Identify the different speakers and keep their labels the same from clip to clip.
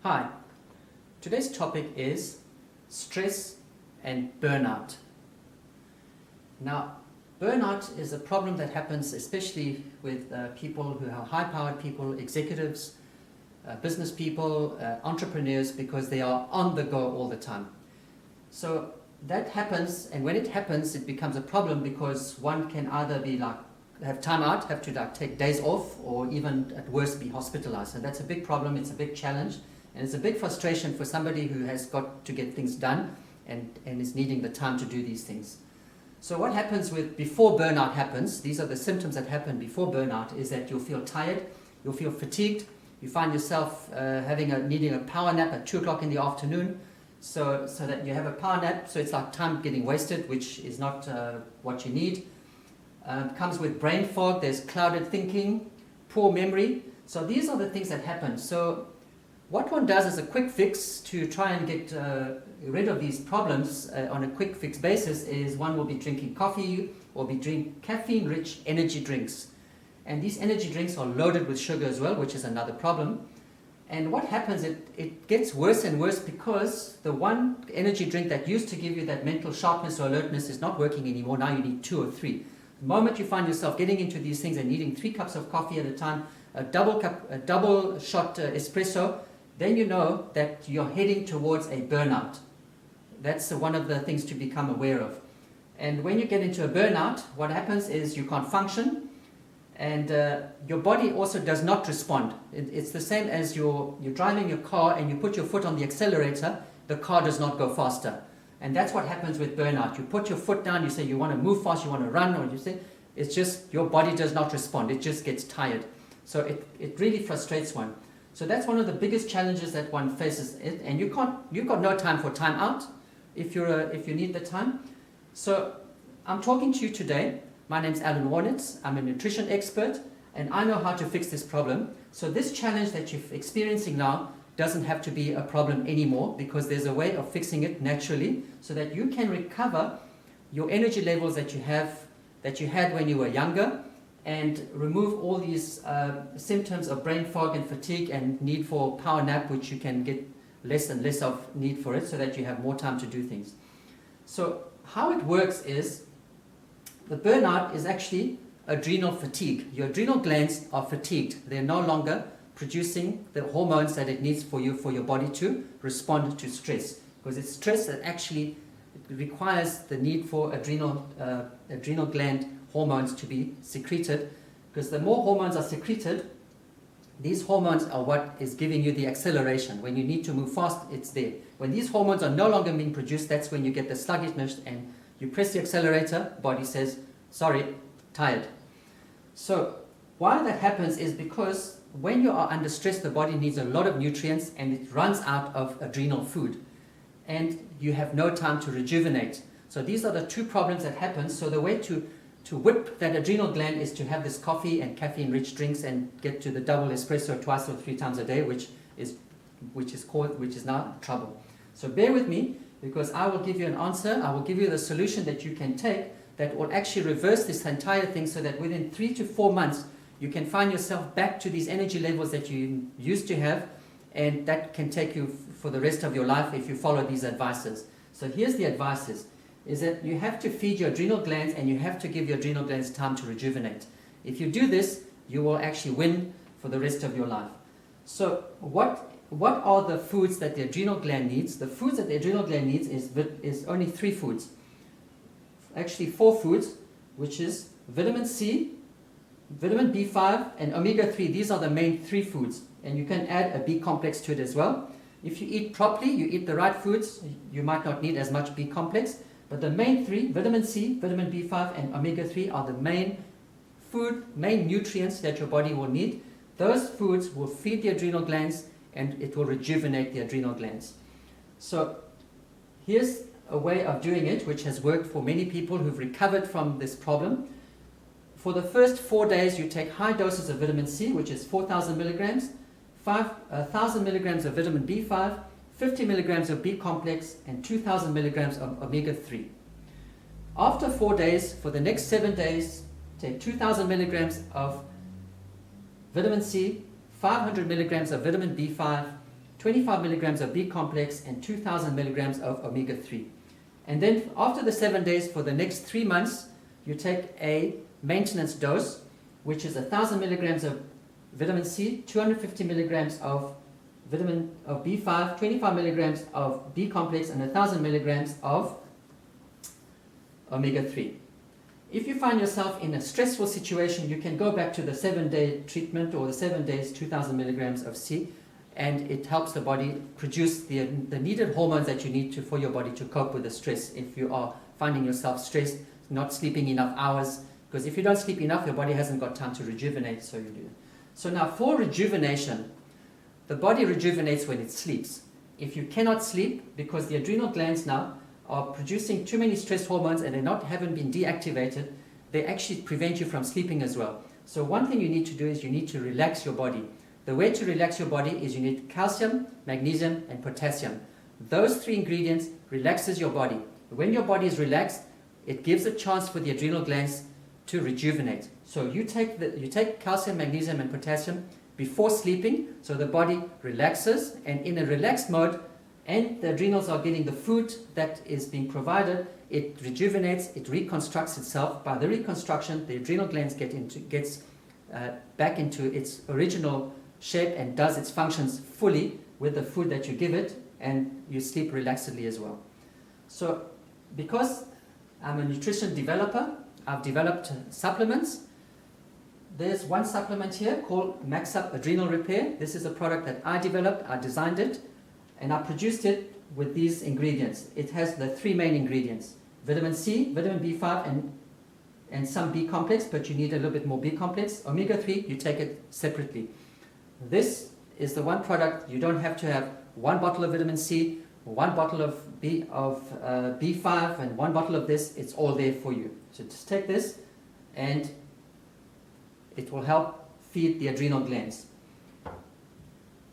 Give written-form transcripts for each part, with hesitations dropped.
Speaker 1: Hi, today's topic is stress and burnout. Now, burnout is a problem that happens especially with people who are high-powered people, executives, business people, entrepreneurs, because they are on the go all the time. So that happens, and when it happens, it becomes a problem because one can either be have time out, have to take days off, or even at worst be hospitalized. And that's a big problem, it's a big challenge. And it's a big frustration for somebody who has got to get things done and is needing the time to do these things. So what happens before burnout happens, these are the symptoms that happen before burnout, is that you'll feel tired, you'll feel fatigued, you find yourself needing a power nap at 2 o'clock in the afternoon, so that you have a power nap, so it's like time getting wasted, which is not what you need. Comes with brain fog, there's clouded thinking, poor memory. So these are the things that happen. So what one does as a quick fix to try and get rid of these problems on a quick fix basis is one will be drinking coffee or be drinking caffeine-rich energy drinks. And these energy drinks are loaded with sugar as well, which is another problem. And what happens, it gets worse and worse because the one energy drink that used to give you that mental sharpness or alertness is not working anymore. Now you need 2 or 3. The moment you find yourself getting into these things and needing 3 cups of coffee at a time, a double shot espresso, then you know that you're heading towards a burnout. That's one of the things to become aware of. And when you get into a burnout, what happens is you can't function, and your body also does not respond. It's the same as you're driving your car and you put your foot on the accelerator, the car does not go faster. And that's what happens with burnout. You put your foot down, you say you want to move fast, you want to run, or you say, it's just your body does not respond, it just gets tired. So it really frustrates one. So that's one of the biggest challenges that one faces, and you've got no time for time out if you need the time. So I'm talking to you today. My name's Allan Wohrnitz. I'm a nutrition expert, and I know how to fix this problem. So this challenge that you're experiencing now doesn't have to be a problem anymore, because there's a way of fixing it naturally so that you can recover your energy levels that you had when you were younger, and remove all these symptoms of brain fog and fatigue and need for power nap, which you can get less and less of need for it, so that you have more time to do things. So how it works is, the burnout is actually adrenal fatigue. Your adrenal glands are fatigued. They're no longer producing the hormones that it needs for your body to respond to stress. Because it's stress that actually requires the need for adrenal gland hormones to be secreted, because the more hormones are secreted, these hormones are what is giving you the acceleration. When you need to move fast, it's there. When these hormones are no longer being produced, that's when you get the sluggishness, and you press the accelerator, body says, sorry, tired. So why that happens is because when you are under stress, the body needs a lot of nutrients and it runs out of adrenal food, and you have no time to rejuvenate. So these are the 2 problems that happen. So the way to whip that adrenal gland is to have this coffee and caffeine-rich drinks and get to the double espresso 2 or 3 times a day, which is now trouble. So bear with me, because I will give you an answer. I will give you the solution that you can take that will actually reverse this entire thing, so that within 3 to 4 months you can find yourself back to these energy levels that you used to have, and that can take you for the rest of your life if you follow these advices. So here's the advices. Is that you have to feed your adrenal glands, and you have to give your adrenal glands time to rejuvenate. If you do this, you will actually win for the rest of your life. So what are the foods that the adrenal gland needs? The foods that the adrenal gland needs is only 3 foods. Actually 4 foods, which is vitamin C, vitamin B5, and omega-3. These are the main 3 foods. And you can add a B complex to it as well. If you eat properly, you eat the right foods, you might not need as much B complex. But the main 3, vitamin C, vitamin B5, and omega-3 are the main nutrients that your body will need. Those foods will feed the adrenal glands, and it will rejuvenate the adrenal glands. So here's a way of doing it, which has worked for many people who've recovered from this problem. For the first 4 days, you take high doses of vitamin C, which is 4,000 milligrams, 1,000 milligrams of vitamin B5, 50 milligrams of B complex, and 2,000 milligrams of omega-3. After 4 days, for the next 7 days, take 2,000 milligrams of vitamin C, 500 milligrams of vitamin B5, 25 milligrams of B complex, and 2,000 milligrams of omega-3. And then after the 7 days, for the next 3 months, you take a maintenance dose, which is 1,000 milligrams of vitamin C, 250 milligrams of B5, 25 milligrams of B complex, and 1,000 milligrams of omega-3. If you find yourself in a stressful situation, you can go back to the 7-day treatment or the 7 days, 2,000 milligrams of C, and it helps the body produce the needed hormones that you need for your body to cope with the stress. If you are finding yourself stressed, not sleeping enough hours, because if you don't sleep enough, your body hasn't got time to rejuvenate, so you do. So now for rejuvenation, the body rejuvenates when it sleeps. If you cannot sleep, because the adrenal glands now are producing too many stress hormones and haven't been deactivated, they actually prevent you from sleeping as well. So one thing you need to do is you need to relax your body. The way to relax your body is you need calcium, magnesium, and potassium. Those 3 ingredients relaxes your body. When your body is relaxed, it gives a chance for the adrenal glands to rejuvenate. So you take calcium, magnesium, and potassium before sleeping, so the body relaxes, and in a relaxed mode, and the adrenals are getting the food that is being provided, it rejuvenates, it reconstructs itself. By the reconstruction, the adrenal glands gets back into its original shape and does its functions fully with the food that you give it, and you sleep relaxedly as well. So because I'm a nutrition developer, I've developed supplements. There's one supplement here called Max Up Adrenal Repair. This is a product that I developed, I designed it, and I produced it with these ingredients. It has the 3 main ingredients: vitamin C, vitamin B5, and some B complex, but you need a little bit more B complex. Omega-3, you take it separately. This is the one product you don't have to have 1 bottle of vitamin C, 1 bottle of B5, and 1 bottle of this. It's all there for you. So just take this, and it will help feed the adrenal glands.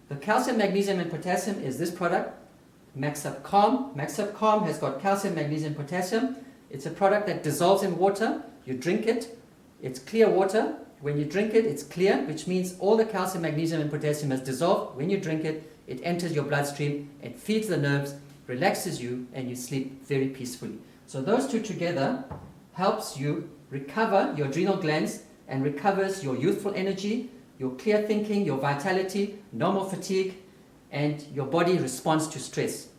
Speaker 1: The calcium, magnesium, and potassium is this product, Max Up Calm. Max Up Calm has got calcium, magnesium, potassium. It's a product that dissolves in water. You drink it. It's clear water. When you drink it, it's clear, which means all the calcium, magnesium, and potassium has dissolved. When you drink it, it enters your bloodstream, it feeds the nerves, relaxes you, and you sleep very peacefully. So those 2 together helps you recover your adrenal glands and recovers your youthful energy, your clear thinking, your vitality, no more fatigue, and your body responds to stress.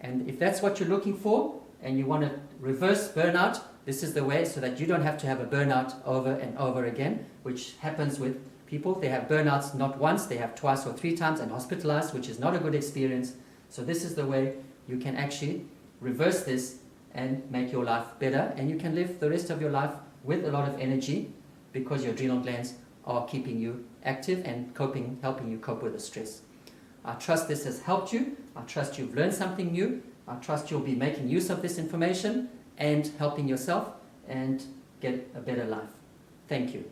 Speaker 1: And if that's what you're looking for, and you want to reverse burnout, this is the way, so that you don't have to have a burnout over and over again, which happens with people. They have burnouts not once, they have 2 or 3 times and hospitalized, which is not a good experience. So this is the way you can actually reverse this and make your life better, and you can live the rest of your life with a lot of energy, because your adrenal glands are keeping you active and helping you cope with the stress. I trust this has helped you. I trust you've learned something new. I trust you'll be making use of this information and helping yourself and get a better life. Thank you.